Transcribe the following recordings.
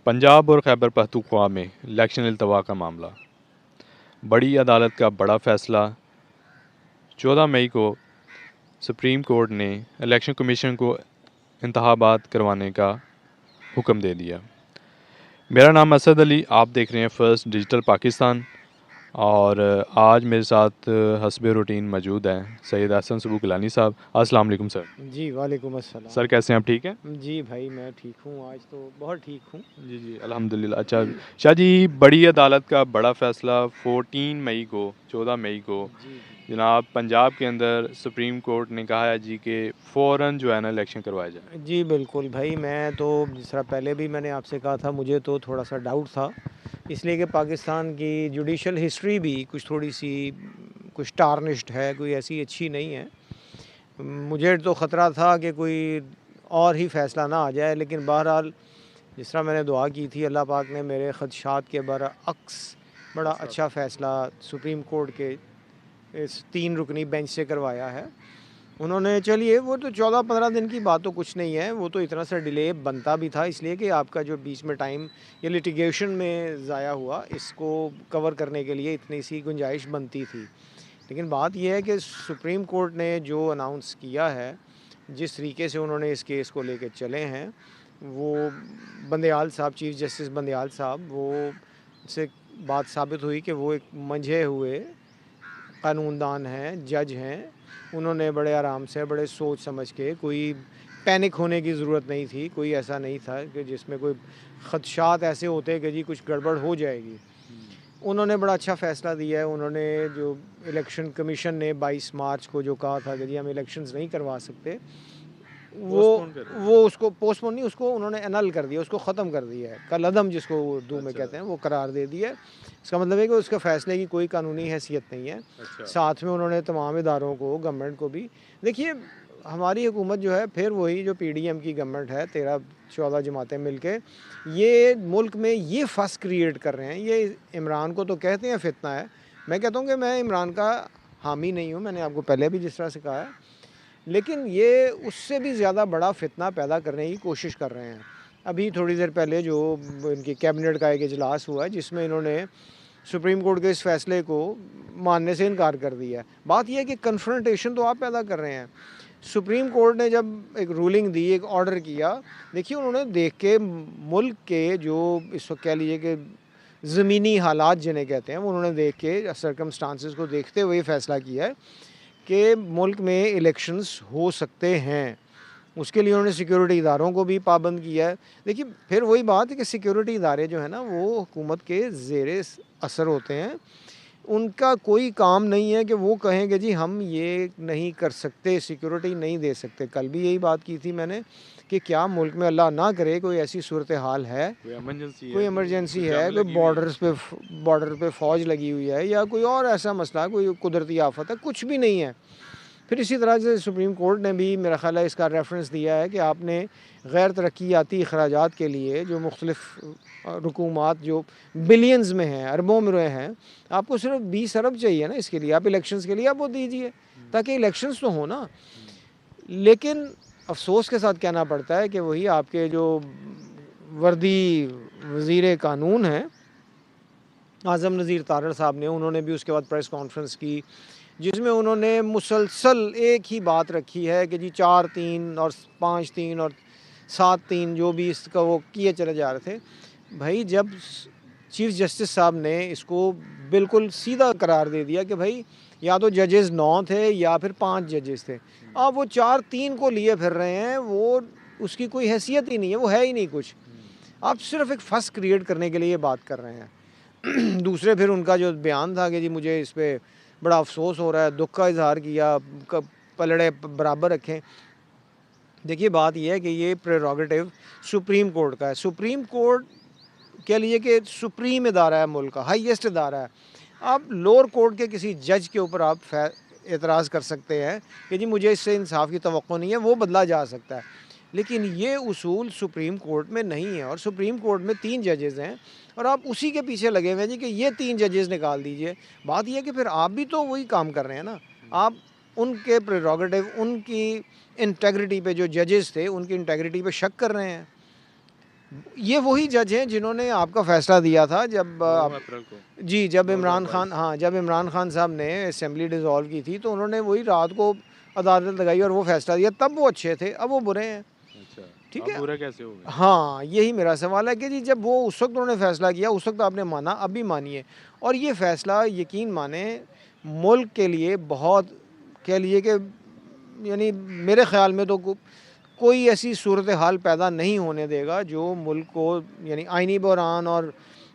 पंजाब और खैबर पख्तूनख्वा में इलेक्शन अल्तवा का मामला। बड़ी अदालत का बड़ा फैसला। 14 मई को सुप्रीम कोर्ट ने इलेक्शन कमीशन को इंतखाबात करवाने का हुक्म दे दिया। मेरा नाम असद अली, आप देख रहे हैं फ़र्स्ट डिजिटल पाकिस्तान। और आज मेरे साथ हस्ब रूटीन मौजूद हैं सैयद हसन सबू गिलानी साहब। अस्सलाम वालेकुम सर। जी वालेकुम अस्सलाम। सर कैसे हैं आप, ठीक हैं? जी भाई मैं ठीक हूँ, आज तो बहुत ठीक हूँ। जी जी अल्हम्दुलिल्लाह। अच्छा शाह जी, बड़ी अदालत का बड़ा फ़ैसला 14 मई को जी जी जनाब पंजाब के अंदर सुप्रीम कोर्ट ने कहा है जी कि फ़ौरन जो है ना इलेक्शन करवाया जाए। जी बिल्कुल भाई, मैं तो जिस तरह पहले भी मैंने आपसे कहा था, मुझे तो थोड़ा सा डाउट था, इसलिए कि पाकिस्तान की जुडिशल हिस्ट्री भी कुछ थोड़ी सी कुछ टार्निश्ड है, कोई ऐसी अच्छी नहीं है। मुझे तो ख़तरा था कि कोई और ही फ़ैसला ना आ जाए, लेकिन बहरहाल जिस तरह मैंने दुआ की थी, अल्लाह पाक ने मेरे ख़दशात के बरअक्स बड़ा अच्छा फ़ैसला सुप्रीम कोर्ट के इस 3 रुकनी बेंच से करवाया है। उन्होंने, चलिए वो तो 14-15 दिन की बात तो कुछ नहीं है, वो तो इतना सा डिले बनता भी था, इसलिए कि आपका जो बीच में टाइम ये लिटिगेशन में ज़ाया हुआ, इसको कवर करने के लिए इतनी सी गुंजाइश बनती थी। लेकिन बात ये है कि सुप्रीम कोर्ट ने जो अनाउंस किया है, जिस तरीके से उन्होंने इस केस को लेके चले हैं, वो बंदयाल साहब, चीफ़ जस्टिस बंदयाल साहब, वो से बात साबित हुई कि वो एक मंझे हुए कानूनदान हैं, जज हैं। उन्होंने बड़े आराम से, बड़े सोच समझ के, कोई पैनिक होने की ज़रूरत नहीं थी, कोई ऐसा नहीं था कि जिसमें कोई ख़दशात ऐसे होते कि जी कुछ गड़बड़ हो जाएगी। उन्होंने बड़ा अच्छा फ़ैसला दिया है। उन्होंने जो इलेक्शन कमीशन ने 22 मार्च को जो कहा था कि जी हम इलेक्शंस नहीं करवा सकते, वो पोस्टपोन कर दिया। वो उसको पोस्टपोन नहीं, उसको उन्होंने एनल कर दिया, उसको ख़त्म कर दिया है। कलअदम जिसको उर्दू में अच्छा कहते हैं, वो करार दे दिया है। इसका मतलब है कि उसके फ़ैसले की कोई कानूनी हैसियत नहीं है। अच्छा साथ में उन्होंने तमाम इदारों को, गवर्नमेंट को भी, देखिए हमारी हुकूमत जो है, फिर वही जो पीडीएम की गवर्नमेंट है, 13-14 जमातें मिलके ये मुल्क में ये फस क्रिएट कर रहे हैं। ये इमरान को तो कहते हैं फितना है, मैं कहता हूँ कि मैं इमरान का हामी नहीं हूँ, मैंने आपको पहले भी जिस तरह से कहा है, लेकिन ये उससे भी ज़्यादा बड़ा फितना पैदा करने की कोशिश कर रहे हैं। अभी थोड़ी देर पहले जो इनकी कैबिनेट का एक इजलास हुआ है, जिसमें इन्होंने सुप्रीम कोर्ट के इस फैसले को मानने से इनकार कर दिया है। बात यह है कि कन्फ्रंटेशन तो आप पैदा कर रहे हैं। सुप्रीम कोर्ट ने जब एक रूलिंग दी, एक ऑर्डर किया, देखिए उन्होंने देख के मुल्क के जो इस वक्त कह लीजिए कि ज़मीनी हालात जिन्हें कहते हैं, वो उन्होंने देख के, सर्कमस्टांसेस को देखते हुए फ़ैसला किया है कि मुल्क में इलेक्शंस हो सकते हैं। उसके लिए उन्होंने सिक्योरिटी इदारों को भी पाबंद किया है। देखिए फिर वही बात है कि सिक्योरिटी इदारे जो है ना, वो हुकूमत के ज़ेरे असर होते हैं। उनका कोई काम नहीं है कि वो कहें कि जी हम ये नहीं कर सकते, सिक्योरिटी नहीं दे सकते। कल भी यही बात की थी मैंने कि क्या मुल्क में अल्लाह ना करे कोई ऐसी सूरत हाल है, कोई इमरजेंसी कोई है, इमरजेंसी कोई है, जंग कोई लगी हुई है। बॉर्डर पे फ़ौज लगी हुई है, या कोई और ऐसा मसला, कोई कुदरती आफत है, कुछ भी नहीं है। फिर इसी तरह से सुप्रीम कोर्ट ने भी मेरा ख़्याल है इसका रेफरेंस दिया है कि आपने गैर तरक्याती अखराजात के लिए जो मुख्तलिफ़ रकूमात जो बिलियंस में हैं, अरबों में हैं, आपको सिर्फ 20 अरब चाहिए ना इसके लिए, आप इलेक्शंस के लिए आप वो दीजिए, ताकि इलेक्शंस तो हो ना। लेकिन अफसोस के साथ कहना पड़ता है कि वही आपके जो वर्दी वज़ीर कानून हैं, आज़म नज़ीर तारड़ साहब ने, उन्होंने भी उसके बाद प्रेस कॉन्फ्रेंस की, जिसमें उन्होंने मुसलसल एक ही बात रखी है कि जी 4-3 और 5-3 और 7-3 जो भी इसका वो किए चले जा रहे थे। भाई जब चीफ़ जस्टिस साहब ने इसको बिल्कुल सीधा करार दे दिया कि भाई या तो जजेस 9 थे या फिर 5 जजेस थे। आप वो 4-3 को लिए फिर रहे हैं, वो उसकी कोई हैसियत ही नहीं है, वो है ही नहीं कुछ। आप सिर्फ एक फस क्रिएट करने के लिए ये बात कर रहे हैं। दूसरे फिर उनका जो बयान था कि जी मुझे इस पे बड़ा अफसोस हो रहा है, दुख का इजहार किया, पलड़े बराबर रखें। देखिए बात यह है कि ये प्रेरोगेटिव सुप्रीम कोर्ट का है। सुप्रीम कोर्ट कह लीजिए कि सुप्रीम इदारा है मुल्क का, हाईएस्ट इदारा है। आप लोअर कोर्ट के किसी जज के ऊपर आप एतराज़ कर सकते हैं कि जी मुझे इससे इंसाफ की तवक्को नहीं है, वो बदला जा सकता है। लेकिन ये उसूल सुप्रीम कोर्ट में नहीं है, और सुप्रीम कोर्ट में 3 जजेस हैं, और आप उसी के पीछे लगे हुए हैं जी कि ये 3 जजेस निकाल दीजिए। बात यह है कि फिर आप भी तो वही काम कर रहे हैं ना। आप उनके प्रेरोगेटिव, उनकी इंटेग्रिटी पे, जो जजेस थे उनकी इंटेग्रिटी पे शक कर रहे हैं। ये वही जज हैं जिन्होंने आपका फ़ैसला दिया था जब 9 आप अप्रैल को जी, जब इमरान 2022। खान, हाँ, जब इमरान खान साहब ने असेंबली डिसॉल्व की थी तो उन्होंने वही रात को अदालत लगाई और वो फ़ैसला दिया, तब वो अच्छे थे, अब वो बुरे हैं। अच्छा, ठीक अब है? बुरा कैसे हो गए? हाँ, यही मेरा सवाल है कि जी जब वो उस वक़्त उन्होंने फ़ैसला किया, उस वक़्त आपने माना, अब भी मानिए। और ये फ़ैसला यकीन मानें मुल्क के लिए बहुत, कह लीजिए कि यानी मेरे ख़्याल में तो कोई ऐसी सूरत हाल पैदा नहीं होने देगा जो मुल्क को यानी आइनी बहरान और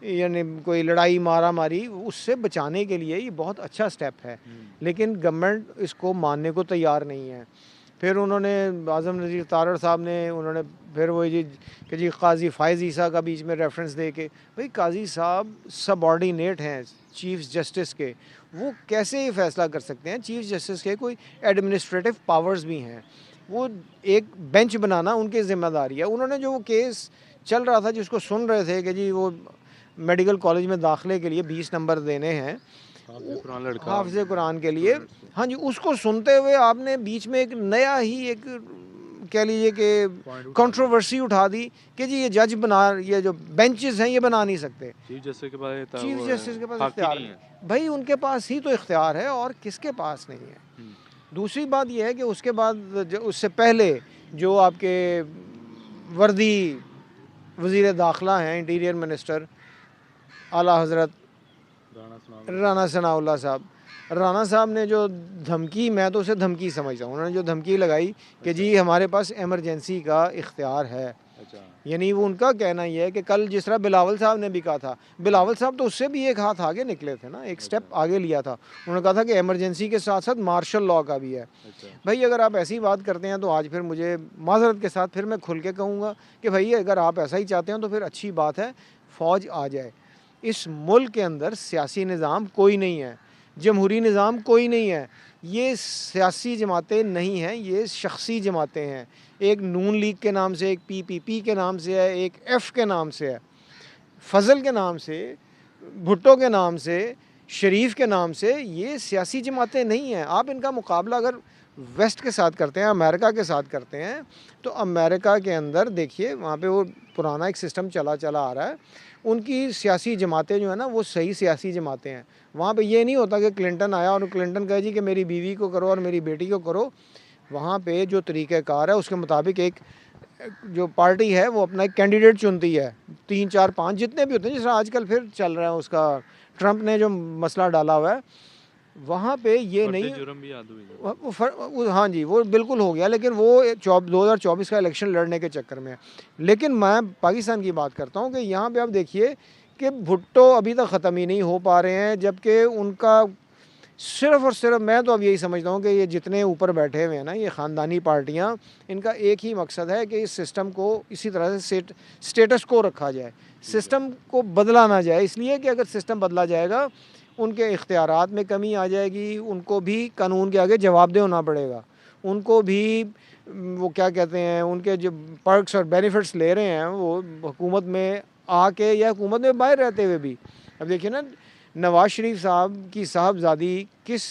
यानी कोई लड़ाई मारा मारी उससे बचाने के लिए ये बहुत अच्छा स्टेप है। लेकिन गवर्नमेंट इसको मानने को तैयार नहीं है। फिर उन्होंने आज़म नज़ीर तारड़ साहब ने उन्होंने फिर वही जी कि जी काजी फ़ायज़ ईसा का बीच में रेफरेंस दे के, भाई काजी साहब सबऑर्डिनेट हैं चीफ जस्टिस के, वो कैसे ये फ़ैसला कर सकते हैं? चीफ जस्टिस के कोई एडमिनिस्ट्रेटिव पावर्स भी हैं, वो एक बेंच बनाना उनकी ज़िम्मेदारी है। उन्होंने जो वो केस चल रहा था जिसको सुन रहे थे कि जी वो मेडिकल कॉलेज में दाखिले के लिए 20 नंबर देने हैं, हाफ़िज़ कुरान लड़का हाफ़िज़ कुरान के लिए, स्टूडेंट्स को हाँ जी, उसको सुनते हुए आपने बीच में एक नया ही एक कह लीजिए कि पॉइंट उठा दिया। कंट्रोवर्सी उठा दी कि जी ये जो बेंचेस हैं ये बना नहीं सकते। चीफ जस्टिस के पास ये था, चीफ वो जस्टिस के पास हक ही इख्तियार नहीं नहीं, है। भाई उनके पास ही तो इख्तियार है और किसके पास नहीं है। हुँ, दूसरी बात यह है कि उसके बाद जो उससे पहले जो आपके वर्दी वज़ीर दाखिला हैं, इंटीरियर मिनिस्टर आला हज़रत राणा राना सनाउल्लाह साहब, राना साहब ने जो धमकी, मैं तो उसे धमकी समझता हूँ, उन्होंने जो धमकी लगाई कि जी हमारे पास इमरजेंसी का इख्तियार है, अच्छा, यानी वो उनका कहना ये है कि कल जिस तरह बिलावल साहब ने भी कहा था, बिलावल साहब तो उससे भी एक हाथ आगे निकले थे ना, एक स्टेप आगे लिया था। उन्होंने कहा था कि इमरजेंसी के साथ साथ मार्शल लॉ का भी है। अच्छा, भाई अगर आप ऐसी बात करते हैं तो आज फिर मुझे माज़रत के साथ फिर मैं खुल के कहूँगा कि भाई अगर आप ऐसा ही चाहते हैं तो फिर अच्छी बात है, फ़ौज आ जाए। इस मुल्क के अंदर सियासी निज़ाम कोई नहीं है, जमहूरी निज़ाम कोई नहीं है, ये सियासी जमातें नहीं हैं, ये शख्सी जमातें हैं। एक नून लीग के नाम से, एक पीपीपी के नाम से है, एक एफ़ के नाम से है, फ़ज़ल के नाम से, भुट्टो के नाम से, शरीफ के नाम से, ये सियासी जमातें नहीं हैं। आप इनका मुकाबला अगर वेस्ट के साथ करते हैं, अमेरिका के साथ करते हैं, तो अमेरिका के अंदर देखिए वहाँ पे वो पुराना एक सिस्टम चला आ रहा है। उनकी सियासी जमातें जो है ना वो सही सियासी जमातें हैं। वहाँ पे ये नहीं होता कि क्लिंटन आया और क्लिंटन कहे जी कि मेरी बीवी को करो और मेरी बेटी को करो। वहाँ पे जो तरीक़ाकार है उसके मुताबिक एक जो पार्टी है वो अपना एक कैंडिडेट चुनती है, 3, 4, 5 जितने भी होते हैं, जिस तरह आजकल फिर चल रहा है उसका ट्रंप ने जो मसला डाला हुआ है, वहाँ पे ये बढ़ते नहीं जुर्म भी याद हुई। हाँ जी, वो बिल्कुल हो गया, लेकिन वो 2024 का इलेक्शन लड़ने के चक्कर में है। लेकिन मैं पाकिस्तान की बात करता हूँ कि यहाँ पे आप देखिए कि भुट्टो अभी तक ख़त्म ही नहीं हो पा रहे हैं, जबकि उनका सिर्फ़ और सिर्फ मैं तो अब यही समझता हूँ कि ये जितने ऊपर बैठे हुए हैं ना, ये ख़ानदानी पार्टियाँ, इनका एक ही मकसद है कि इस सिस्टम को इसी तरह से स्टेटस को रखा जाए, सिस्टम को बदला ना जाए। इसलिए कि अगर सिस्टम बदला जाएगा, उनके इख्तियारात में कमी आ जाएगी, उनको भी कानून के आगे जवाबदेह होना पड़ेगा। उनको भी वो क्या कहते हैं, उनके जो पर्क्स और बेनिफिट्स ले रहे हैं, वो हुकूमत में आके या हुकूमत में बाहर रहते हुए भी। अब देखिए ना, नवाज़ शरीफ साहब की साहबज़ादी किस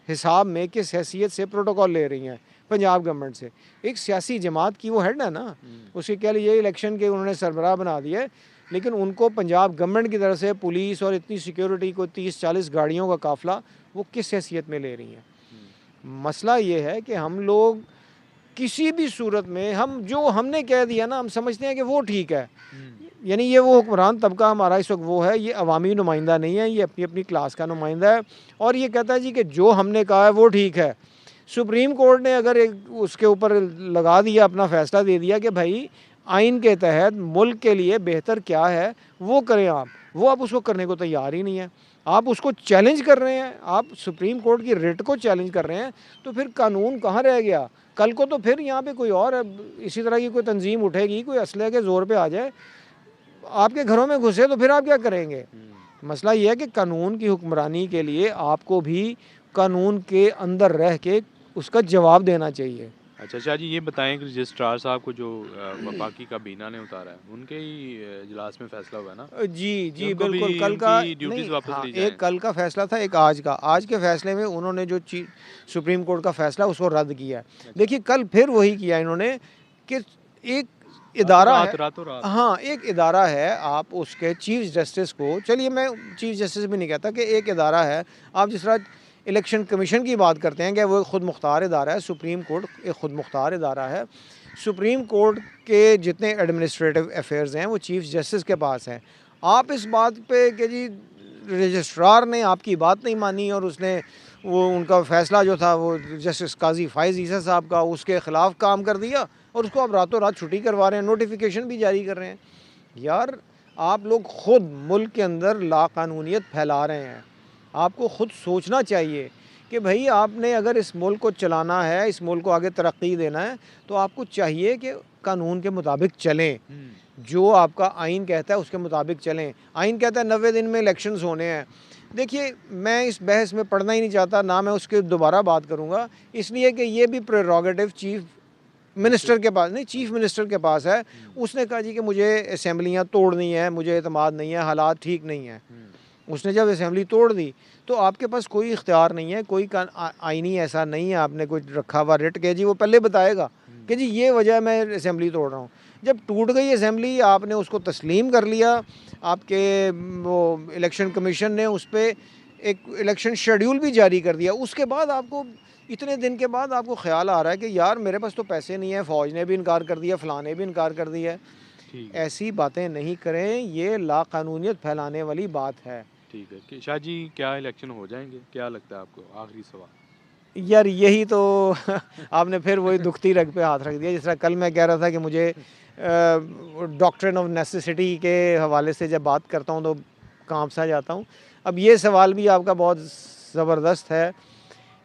हिसाब में, किस हैसियत से प्रोटोकॉल ले रही हैं पंजाब गवर्नमेंट से। एक सियासी जमात की वो हेड है ना, उसके कह लीजिए इलेक्शन के उन्होंने सरबराह बना दिया है, लेकिन उनको पंजाब गवर्नमेंट की तरफ से पुलिस और इतनी सिक्योरिटी को 30-40 गाड़ियों का काफ़िला वो किस हैसियत में ले रही हैं। मसला ये है कि हम लोग किसी भी सूरत में, हम जो हमने कह दिया ना, हम समझते हैं कि वो ठीक है, यानी ये वो हुक्मरान तबका हमारा इस वक्त वो है, ये अवामी नुमाइंदा नहीं है, ये अपनी अपनी क्लास का नुमाइंदा है और ये कहता है जी कि जो हमने कहा है वो ठीक है। सुप्रीम कोर्ट ने अगर एक उसके ऊपर लगा दिया, अपना फ़ैसला दे दिया कि भाई आइन के तहत मुल्क के लिए बेहतर क्या है वो करें आप, वो आप उसको करने को तैयार ही नहीं है। आप उसको चैलेंज कर रहे हैं, आप सुप्रीम कोर्ट की रिट को चैलेंज कर रहे हैं, तो फिर कानून कहाँ रह गया? कल को तो फिर यहाँ पे कोई और इसी तरह की कोई तंजीम उठेगी, कोई असले के ज़ोर पे आ जाए, आपके घरों में घुसे तो फिर आप क्या करेंगे? मसला ये है कि कानून की हुक्मरानी के लिए आपको भी कानून के अंदर रह के उसका जवाब देना चाहिए। अच्छा शाह जी, ये बताएं कि रजिस्ट्रार साहब को जो वफाकी काबीना ने उतारा है, उनके ही इजलास में फैसला हुआ है ना जी, कि जी, उनको भी बिल्कुल कल का उनकी ड्यूटीज नहीं, वापस हाँ, ली एक जाएं। कल का फ़ैसला था, एक आज का। आज के फ़ैसले में उन्होंने जो सुप्रीम कोर्ट का फ़ैसला उसको रद्द किया है। अच्छा, देखिए कल फिर वही किया इन्होंने कि एक इदारा रात है। रातों रात हाँ, एक इदारा है, आप उसके चीफ जस्टिस को, चलिए मैं चीफ जस्टिस भी नहीं कहता, कि एक इदारा है। आप जिस तरह इलेक्शन कमीशन की बात करते हैं कि वो खुद मुख्तार इदारा है, सुप्रीम कोर्ट एक खुद मुख्तार इदारा है। सुप्रीम कोर्ट के जितने एडमिनिस्ट्रेटिव अफेयर्स हैं वो चीफ जस्टिस के पास हैं। आप इस बात पे कि जी रजिस्ट्रार ने आपकी बात नहीं मानी और उसने वो उनका फ़ैसला जो था वो जस्टिस काजी फ़ाइज़ ईसा साहब का, उसके ख़िलाफ़ काम कर दिया और उसको आप रातों रात छुट्टी करवा रहे हैं, नोटिफिकेशन भी जारी कर रहे हैं। यार आप लोग ख़ुद मुल्क के अंदर लाक़ानूनियत फैला रहे हैं। आपको ख़ुद सोचना चाहिए कि भाई आपने अगर इस मुल्क को चलाना है, इस मुल्क को आगे तरक्की देना है, तो आपको चाहिए कि कानून के मुताबिक चलें। जो आपका आइन कहता है उसके मुताबिक चलें। आइन कहता है 90 दिन में इलेक्शंस होने हैं। देखिए, मैं इस बहस में पढ़ना ही नहीं चाहता, ना मैं उसके दोबारा बात करूँगा, इसलिए कि ये भी प्रेरोगेटिव चीफ मिनिस्टर के पास नहीं, चीफ मिनिस्टर के पास है। उसने कहा जी कि मुझे असेंबलियाँ तोड़नी है, मुझे एतमाद नहीं है, हालात ठीक नहीं हैं। उसने जब असेंबली तोड़ दी तो आपके पास कोई इख्तियार नहीं है, कोई आइनी ऐसा नहीं है आपने कोई रखा हुआ रिट के जी वो पहले बताएगा कि जी ये वजह मैं असेंबली तोड़ रहा हूँ। जब टूट गई असेंबली आपने उसको तस्लीम कर लिया, आपके वो इलेक्शन कमीशन ने उस पर एक इलेक्शन शेड्यूल भी जारी कर दिया। उसके बाद आपको इतने दिन के बाद आपको ख्याल आ रहा है कि यार मेरे पास तो पैसे नहीं है, फ़ौज ने भी इनकार कर दिया, फ़लाँ ने भी इनकार कर दिया है। ऐसी बातें नहीं करें, ये लाक़ानूनियत फैलाने वाली बात है। ठीक है कि शाह जी क्या इलेक्शन हो जाएंगे, क्या लगता है आपको? आखिरी सवाल। यार यही तो आपने फिर वही दुखती रग पे हाथ रख दिया। जिस तरह कल मैं कह रहा था कि मुझे डॉक्ट्रिन ऑफ नेसेसिटी के हवाले से जब बात करता हूँ तो कांप सा जाता हूँ। अब ये सवाल भी आपका बहुत ज़बरदस्त है।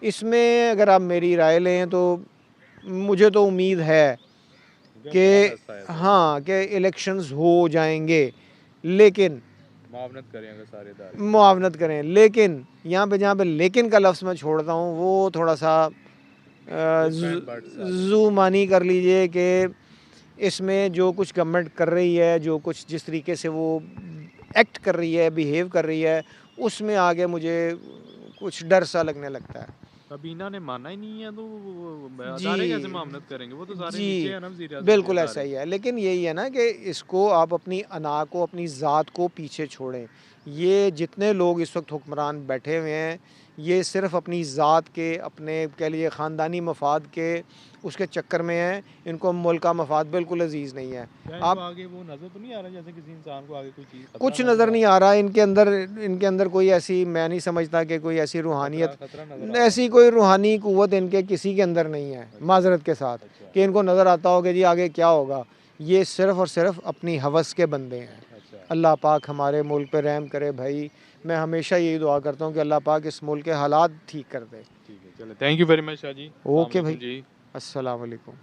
इसमें अगर आप मेरी राय लें तो मुझे तो उम्मीद है कि हाँ, कि इलेक्शंस हो जाएंगे, लेकिन मुआवनत करें अगर सारे इदारे मुआवनत करें। लेकिन यहाँ पे जहाँ पे लेकिन का लफ्ज़ मैं छोड़ता हूँ वो थोड़ा सा ज़ू-मानी कर लीजिए कि इसमें जो कुछ गवर्नमेंट कर रही है, जो कुछ जिस तरीके से वो एक्ट कर रही है, बिहेव कर रही है, उसमें आगे मुझे कुछ डर सा लगने लगता है। काबीना ने माना ही नहीं है तो अदारे कैसे जी, मुआवनत करेंगे? वो तो सारे नीचे जी, है ना, वज़ीर-ए-आज़म के बिल्कुल ऐसा अदारे। ही है। लेकिन यही है ना कि इसको आप अपनी अना को, अपनी ज़ात को पीछे छोड़ें। ये जितने लोग इस वक्त हुक्मरान बैठे हुए हैं, ये सिर्फ़ अपनी ज़ात के, अपने कह लीजिए ख़ानदानी मफाद के उसके चक्कर में हैं। इनको मुल्क का मफाद बिल्कुल अज़ीज़ नहीं है। क्या इनको आप आगे वो नज़र तो नहीं आ रहा जैसे किसी इंसान को आगे कोई चीज़ खतरा कुछ नज़र नज़र आ नहीं रहा आ रहा इनके अंदर कोई ऐसी, मैं नहीं समझता कि कोई ऐसी है? रूहानियत, खतरा नज़र आ रहा ऐसी कोई रूहानी क़ुव्वत इनके किसी के अंदर नहीं है, माज़रत के साथ, अच्छा, कि इनको नज़र आता हो कि जी आगे क्या होगा। ये सिर्फ़ और सिर्फ़ अपनी हवस के बंदे हैं। अच्छा। अल्लाह पाक हमारे मुल्क पे रहम करे भाई। मैं हमेशा यही दुआ करता हूँ कि अल्लाह पाक इस मुल्क के हालात ठीक कर दे। ठीक है, चलें। Thank you very much Shah ji. अस्सलाम ओके वालेकुम भाई, जी। अस्सलाम वालेकुम।